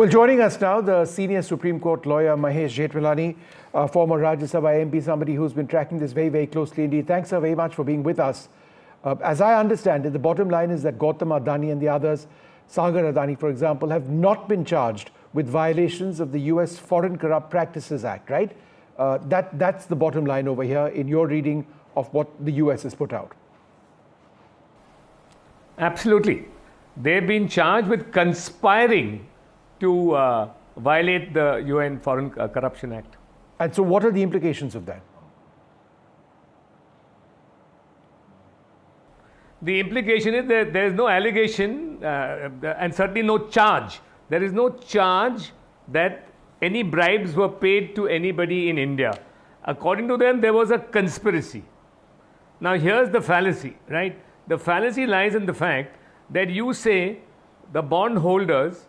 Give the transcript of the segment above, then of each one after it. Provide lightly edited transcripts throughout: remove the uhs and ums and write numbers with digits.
Well, joining us now, the senior Supreme Court lawyer Mahesh Jethmalani, former Rajya Sabha MP, somebody who's been tracking this very, very closely indeed. Thanks so very much for being with us. As I understand it, the bottom line is that Gautam Adani and the others, Sagar Adani, for example, have not been charged with violations of the US Foreign Corrupt Practices Act, right? That's the bottom line over here in your reading of what the US has put out. Absolutely. They've been charged with conspiring to violate the UN Foreign Corruption Act. And so what are the implications of that? The implication is that there is no allegation and certainly no charge. There is no charge that any bribes were paid to anybody in India. According to them, there was a conspiracy. Now, here's the fallacy, right? The fallacy lies in the fact that you say the bondholders,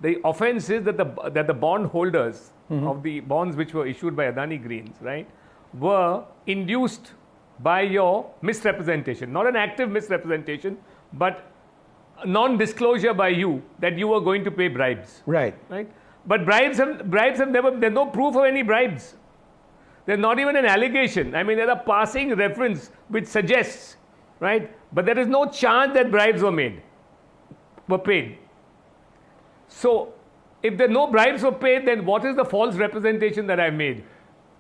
the offense is that the bondholders of the bonds which were issued by Adani Greens, right, were induced by your misrepresentation, not an active misrepresentation, but non-disclosure by you that you were going to pay bribes. Right. Right? But bribes have never, there's no proof of any bribes. There's not even an allegation. I mean, there's a passing reference which suggests, right? But there is no charge that bribes were paid. So, if there no bribes were paid, then what is the false representation that I've made?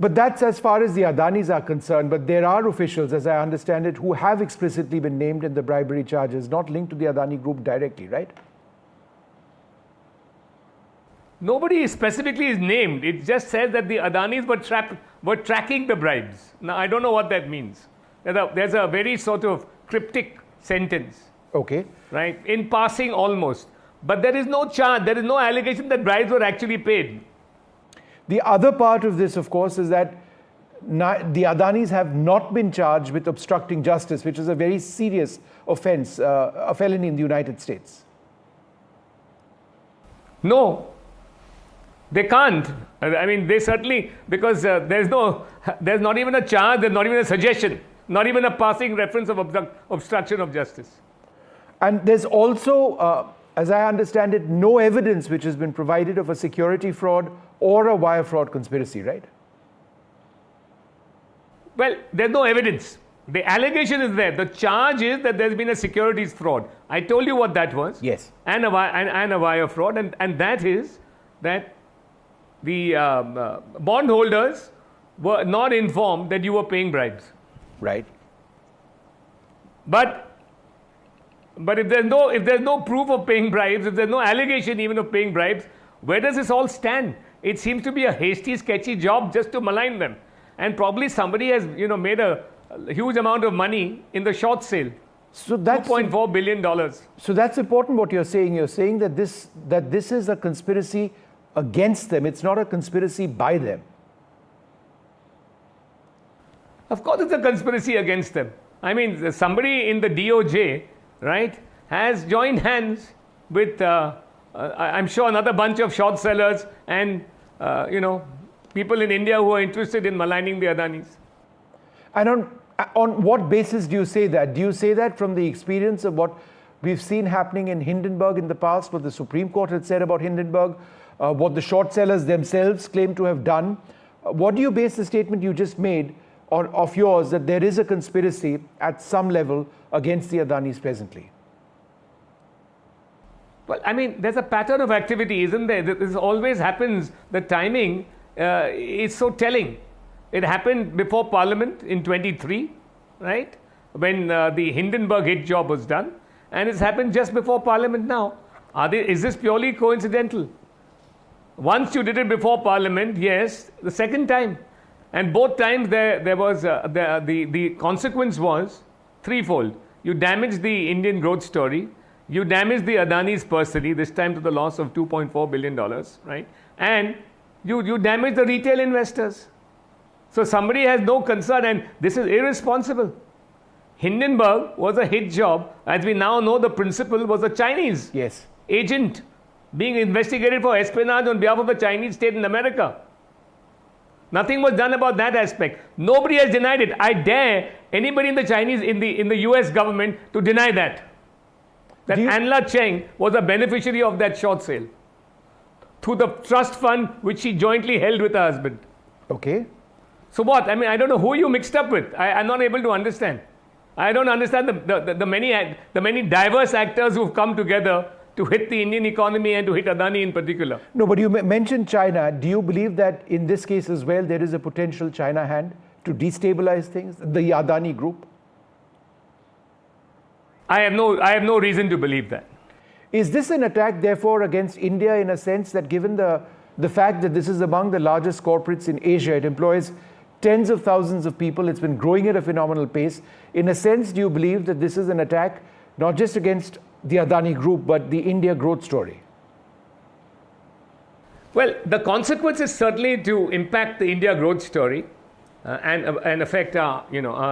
But that's as far as the Adanis are concerned. But there are officials, as I understand it, who have explicitly been named in the bribery charges, not linked to the Adani Group directly, right? Nobody specifically is named. It just says that the Adanis were tracking the bribes. Now, I don't know what that means. There's a very sort of cryptic sentence. Okay. Right? In passing almost. But there is no charge, there is no allegation that bribes were actually paid. The other part of this, of course, is that the Adanis have not been charged with obstructing justice, which is a very serious offense, a felony in the United States. No, they can't. I mean, they certainly, because there's not even a charge, there's not even a suggestion, not even a passing reference of obstruction of justice. And there's also, as I understand it, no evidence which has been provided of a security fraud or a wire fraud conspiracy, right? Well, there's no evidence. The allegation is there. The charge is that there's been a securities fraud. I told you what that was. Yes. And a wire fraud. And that is that the bondholders were not informed that you were paying bribes. Right. But if there's no proof of paying bribes, if there's no allegation even of paying bribes, where does this all stand? It seems to be a hasty, sketchy job just to malign them. And probably somebody has, made a huge amount of money in the short sale. So that's $2.4 billion. So that's important what you're saying. You're saying that this is a conspiracy against them. It's not a conspiracy by them. Of course it's a conspiracy against them. I mean, somebody in the DOJ, right, has joined hands with, I'm sure, another bunch of short sellers and, people in India who are interested in maligning the Adanis. And on what basis do you say that? Do you say that from the experience of what we've seen happening in Hindenburg in the past, what the Supreme Court had said about Hindenburg, what the short sellers themselves claim to have done? What do you base the statement you just made of yours that there is a conspiracy at some level against the Adanis presently? Well, I mean, there's a pattern of activity, isn't there? This always happens. The timing is so telling. It happened before Parliament in 23, right? When the Hindenburg hit job was done. And it's happened just before Parliament now. Is this purely coincidental? Once you did it before Parliament, yes. The second time. And both times there was, the consequence was threefold. You damaged the Indian growth story. You damaged the Adanis personally, this time to the loss of $2.4 billion, right? And you damaged the retail investors. So somebody has no concern, and this is irresponsible. Hindenburg was a hit job. As we now know, the principal was a Chinese agent being investigated for espionage on behalf of the Chinese state in America. Nothing was done about that aspect. Nobody has denied it. I dare anybody in the US government to deny that. That Anla Cheng was a beneficiary of that short sale. through the trust fund which she jointly held with her husband. Okay. So what? I mean, I don't know who you mixed up with. I'm not able to understand. I don't understand the many diverse actors who've come together to hit the Indian economy and to hit Adani in particular. No, but you mentioned China. Do you believe that in this case as well, there is a potential China hand to destabilize things, the Adani group? I have no reason to believe that. Is this an attack, therefore, against India in a sense that given the fact that this is among the largest corporates in Asia, it employs tens of thousands of people, it's been growing at a phenomenal pace. In a sense, do you believe that this is an attack not just against the Adani group, but the India growth story? Well, the consequence is certainly to impact the India growth story and affect our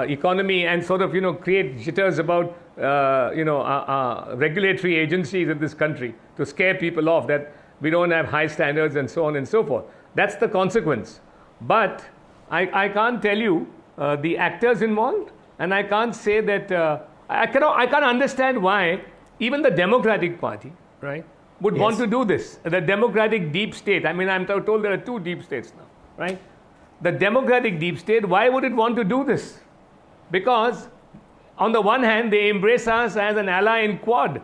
economy and sort of create jitters about our regulatory agencies in this country to scare people off that we don't have high standards and so on and so forth. That's the consequence. But I can't tell you the actors involved, and I can't say that I can't understand why even the Democratic Party, right, would want to do this. The Democratic deep state. I mean, I'm told there are two deep states now, right? The Democratic deep state, why would it want to do this? Because on the one hand, they embrace us as an ally in Quad.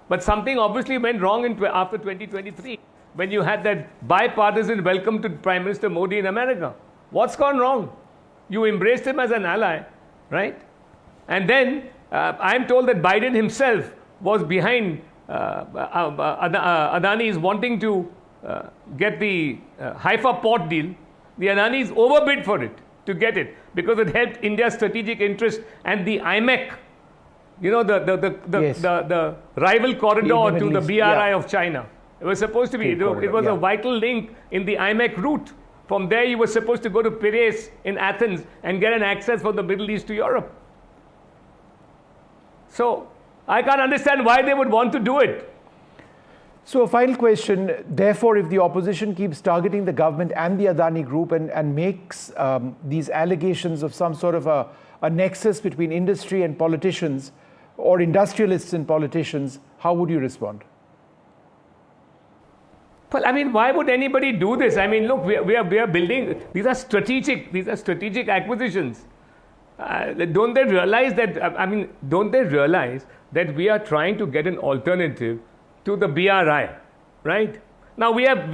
But something obviously went wrong after 2023 when you had that bipartisan welcome to Prime Minister Modi in America. What's gone wrong? You embraced him as an ally, right? And then I'm told that Biden himself was behind Adani's wanting to get the Haifa port deal. The Adanis overbid for it to get it because it helped India's strategic interest and the IMEC, the rival corridor to the BRI of China. It was supposed to be, it was a vital link in the IMEC route. From there, you were supposed to go to Piraeus in Athens and get an access from the Middle East to Europe. So I can't understand why they would want to do it. So a final question, therefore, if the opposition keeps targeting the government and the Adani group and makes these allegations of some sort of a nexus between industry and politicians or industrialists and politicians, how would you respond? Well, I mean, why would anybody do this? I mean, look, we are building, these are strategic acquisitions. Don't they realize that we are trying to get an alternative to the BRI, right? Now we have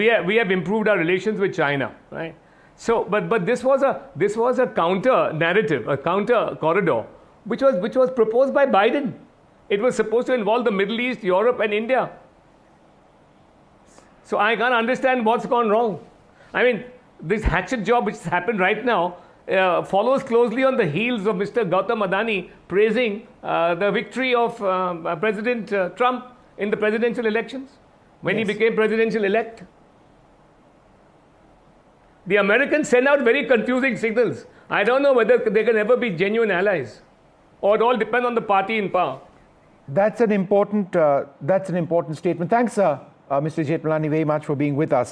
improved our relations with China, right? So, but this was a counter narrative, a counter corridor, which was proposed by Biden. It was supposed to involve the Middle East, Europe, and India. So I can't understand what's gone wrong. I mean, this hatchet job which has happened right now follows closely on the heels of Mr. Gautam Adani praising the victory of President Trump in the presidential elections when he became presidential elect. The Americans send out very confusing signals. I don't know whether they can ever be genuine allies, or it all depends on the party in power. That's an important statement. Thanks, Mr. Jethmalani, very much for being with us.